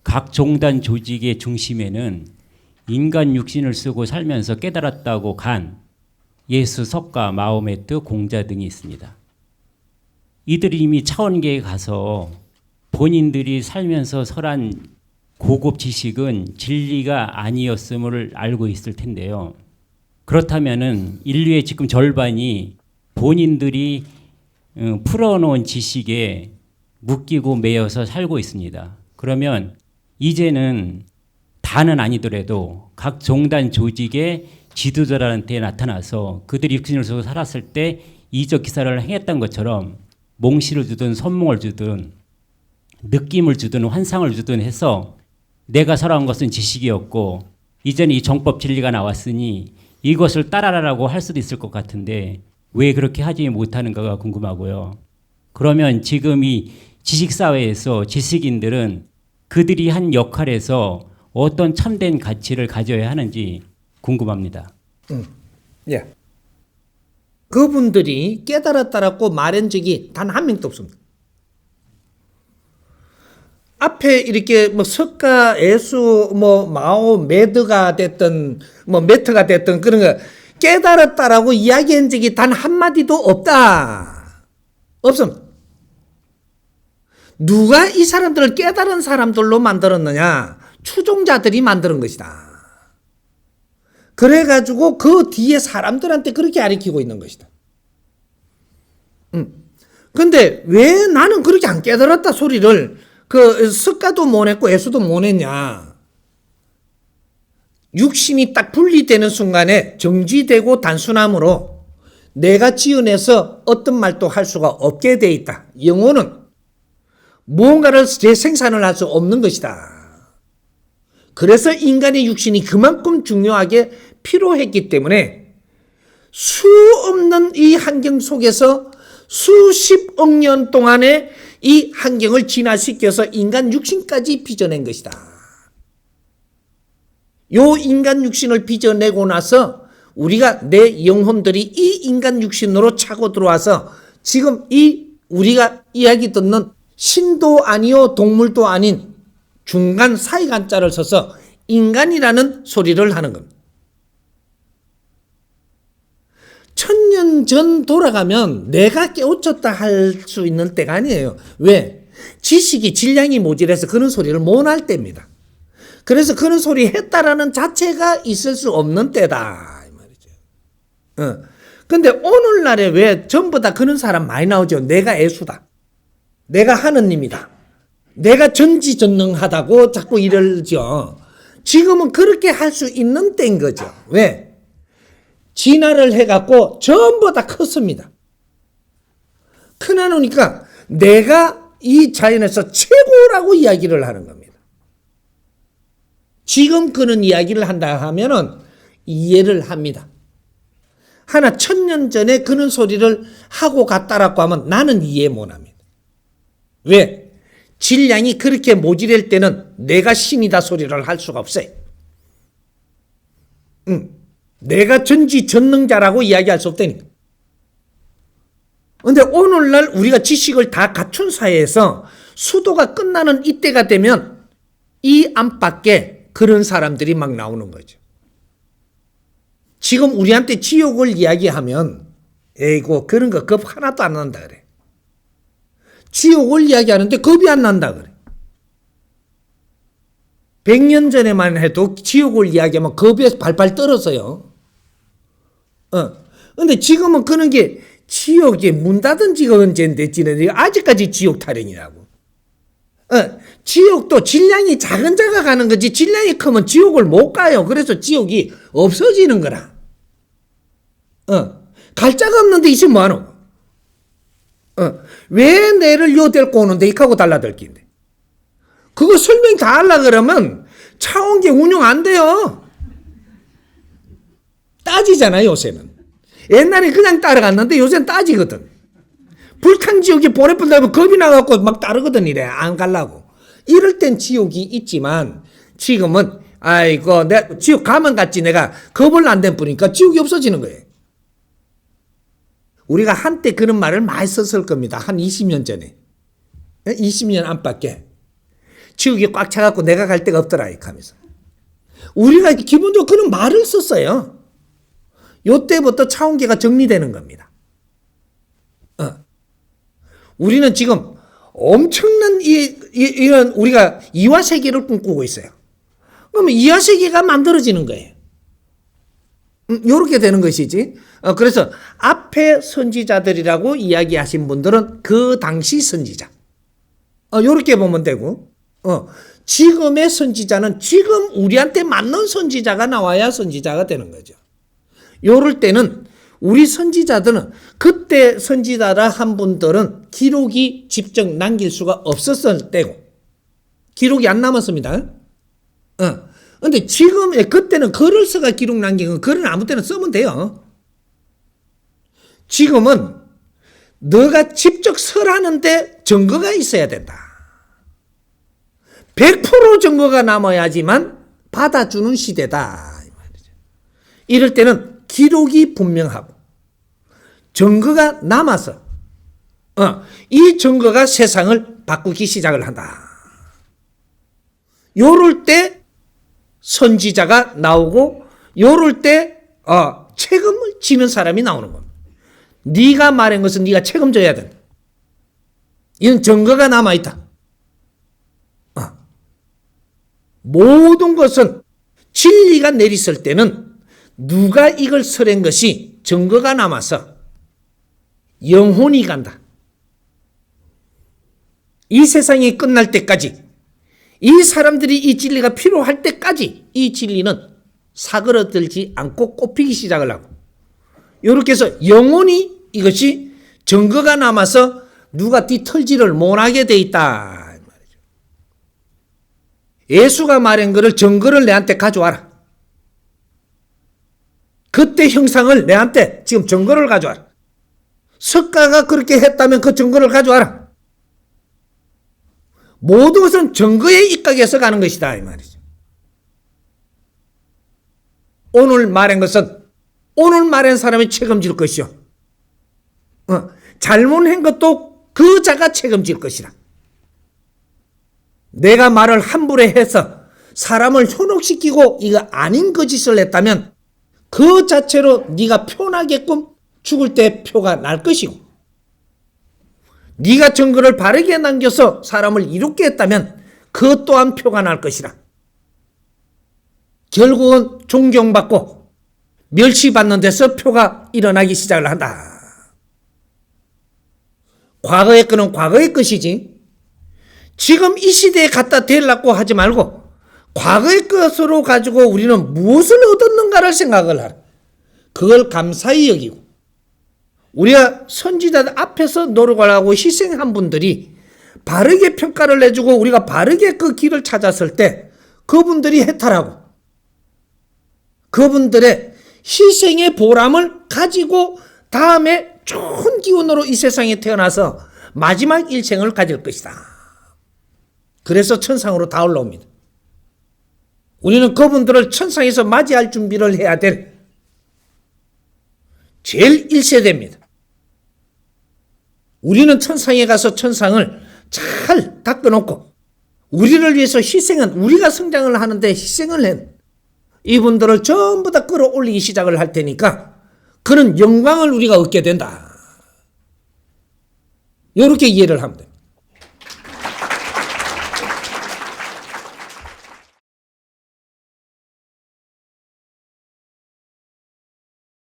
각 종단 조직의 중심에는 인간 육신을 쓰고 살면서 깨달았다고 간 예수, 석가, 마호메트, 공자 등이 있습니다. 이들이 이미 차원계에 가서 본인들이 살면서 설한 고급 지식은 진리가 아니었음을 알고 있을 텐데요. 그렇다면은 인류의 지금 절반이 본인들이 풀어놓은 지식에 묶이고 매여서 살고 있습니다. 그러면 이제는 다는 아니더라도 각 종단 조직의 지도자들한테 나타나서 그들이 육신을 쓰고 살았을 때 이적 기사를 행했던 것처럼 몽시를 주든 선몽을 주든 느낌을 주든 환상을 주든 해서 내가 살아온 것은 지식이었고 이제는 이 정법 진리가 나왔으니 이것을 따라라라고 할 수도 있을 것 같은데 왜 그렇게 하지 못하는가가 궁금하고요. 그러면 지금 이 지식사회에서 지식인들은 그들이 한 역할에서 어떤 참된 가치를 가져야 하는지 궁금합니다. 예. 그분들이 깨달았다라고 말한 적이 단 한 명도 없습니다. 앞에 이렇게 뭐 석가, 예수, 뭐 마오, 메드가 됐든 뭐 메트가 됐든 그런 거 깨달았다라고 이야기한 적이 단 한마디도 없다. 없습니다. 누가 이 사람들을 깨달은 사람들로 만들었느냐? 추종자들이 만드는 것이다. 그래가지고 그 뒤에 사람들한테 그렇게 가르치고 있는 것이다. 근데 왜 나는 그렇게 안 깨달았다 소리를 그 석가도 못 했고 예수도 못 했냐? 육신이 딱 분리되는 순간에 정지되고 단순함으로 내가 지어내서 어떤 말도 할 수가 없게 돼 있다. 영혼은 무언가를 재생산을 할 수 없는 것이다. 그래서 인간의 육신이 그만큼 중요하게 필요했기 때문에 수 없는 이 환경 속에서 수십억 년 동안의 이 환경을 진화시켜서 인간 육신까지 빚어낸 것이다. 요 인간 육신을 빚어내고 나서 우리가 내 영혼들이 이 인간 육신으로 차고 들어와서 지금 이 우리가 이야기 듣는 신도 아니요 동물도 아닌 중간 사이간자를 써서 인간이라는 소리를 하는 겁니다. 1000년 전 돌아가면 내가 깨우쳤다 할 수 있는 때가 아니에요. 왜? 지식이 질량이 모자라서 그런 소리를 못 할 때입니다. 그래서 그런 소리 했다라는 자체가 있을 수 없는 때다. 이 말이죠. 근데 오늘날에 왜 전부 다 그런 사람 많이 나오죠? 내가 예수다. 내가 하느님이다. 내가 전지전능하다고 자꾸 이러죠. 지금은 그렇게 할 수 있는 때인 거죠. 왜? 진화를 해갖고 전부 다 컸습니다. 크나노니까 내가 이 자연에서 최고라고 이야기를 하는 겁니다. 지금 그런 이야기를 한다 하면은 이해를 합니다. 하나 1000년 전에 그런 소리를 하고 갔다라고 하면 나는 이해 못 합니다. 왜? 질량이 그렇게 모자랄 때는 내가 신이다 소리를 할 수가 없어요. 내가 전지전능자라고 이야기할 수 없다니까. 그런데 오늘날 우리가 지식을 다 갖춘 사회에서 수도가 끝나는 이때가 되면 이 안팎에 그런 사람들이 막 나오는 거죠. 지금 우리한테 지옥을 이야기하면 에이고 그런 거 겁 하나도 안 난다 그래. 지옥을 이야기하는데 겁이 안 난다 그래. 100년 전에만 해도 지옥을 이야기하면 겁에 발발 떨어서요. 근데 지금은 그런 게 지옥이 문 닫은 지가 언제인데 지네 아직까지 지옥 타령이라고. 지옥도 질량이 작은 자가 가는 거지 질량이 크면 지옥을 못 가요. 그래서 지옥이 없어지는 거라. 갈 자가 없는데 이제 뭐하노? 왜 내를 요 데리고 오는데 이하고 달라들긴데. 그거 설명 다 하려고 그러면 차원계 운영 안 돼요. 따지잖아요, 요새는. 옛날에 그냥 따라갔는데 요새는 따지거든. 불탕지옥이 보레불 달면 겁이 나갖고 막 따르거든, 이래. 안 가려고. 이럴 땐 지옥이 있지만 지금은 아이고, 내가 지옥 가면 갔지 내가 겁을 안 된 뿐이니까 지옥이 없어지는 거예요. 우리가 한때 그런 말을 많이 썼을 겁니다. 한 20년 전에. 20년 안팎에. 지옥이 꽉 차갖고 내가 갈 데가 없더라 이렇게 하면서 우리가 기본적으로 그런 말을 썼어요. 요때부터 차원계가 정리되는 겁니다. 우리는 지금 엄청난 이런 우리가 이화세계를 꿈꾸고 있어요. 그러면 이화세계가 만들어지는 거예요. 이렇게 되는 것이지. 그래서 앞에 선지자들이라고 이야기하신 분들은 그 당시 선지자. 이렇게 보면 되고, 지금의 선지자는 지금 우리한테 맞는 선지자가 나와야 선지자가 되는 거죠. 요럴 때는 우리 선지자들은 그때 선지자라 한 분들은 기록이 직접 남길 수가 없었을 때고 기록이 안 남았습니다. 근데 지금 그때는 글을 써가 기록 남긴 건 글은 아무 때나 쓰면 돼요. 지금은 너가 직접 설하는데 증거가 있어야 된다. 100% 증거가 남아야지만 받아주는 시대다. 이럴 때는 기록이 분명하고 증거가 남아서 이 증거가 세상을 바꾸기 시작을 한다. 요럴 때 선지자가 나오고 요럴 때 책임을 지는 사람이 나오는 겁니다. 네가 말한 것은 네가 책임져야 된다. 이런 증거가 남아있다. 모든 것은 진리가 내리실 때는 누가 이걸 설한 것이 증거가 남아서 영혼이 간다. 이 세상이 끝날 때까지 이 사람들이 이 진리가 필요할 때까지 이 진리는 사그러들지 않고 꼽히기 시작을 하고 이렇게 해서 영혼이 이것이 증거가 남아서 누가 뒤털지를 못하게 돼 있다. 예수가 말한 것을 증거를 내한테 가져와라. 그때 형상을 내한테 지금 증거를 가져와라. 석가가 그렇게 했다면 그 증거를 가져와라. 모든 것은 증거에 입각해서 가는 것이다 이 말이죠. 오늘 말한 것은 오늘 말한 사람이 책임질 것이요. 잘못한 것도 그 자가 책임질 것이라. 내가 말을 함부로 해서 사람을 현혹시키고 이거 아닌 거짓을 했다면 그 자체로 네가 표나게끔 죽을 때 표가 날 것이고 네가 증거를 바르게 남겨서 사람을 이롭게 했다면 그 또한 표가 날 것이라. 결국은 존경받고 멸시받는 데서 표가 일어나기 시작을 한다. 과거의 거는 과거의 것이지 지금 이 시대에 갖다 대려고 하지 말고 과거의 것으로 가지고 우리는 무엇을 얻었는가를 생각을 하라. 그걸 감사히 여기고 우리가 선지자들 앞에서 노력을 하고 희생한 분들이 바르게 평가를 내주고 우리가 바르게 그 길을 찾았을 때 그분들이 해탈하고 그분들의 희생의 보람을 가지고 다음에 좋은 기운으로 이 세상에 태어나서 마지막 일생을 가질 것이다. 그래서 천상으로 다 올라옵니다. 우리는 그분들을 천상에서 맞이할 준비를 해야 될 제일 1세대입니다. 우리는 천상에 가서 천상을 잘 닦아놓고 우리를 위해서 희생한 우리가 성장을 하는데 희생을 한 이분들을 전부 다 끌어올리기 시작을 할 테니까 그런 영광을 우리가 얻게 된다. 이렇게 이해를 하면 됩니다.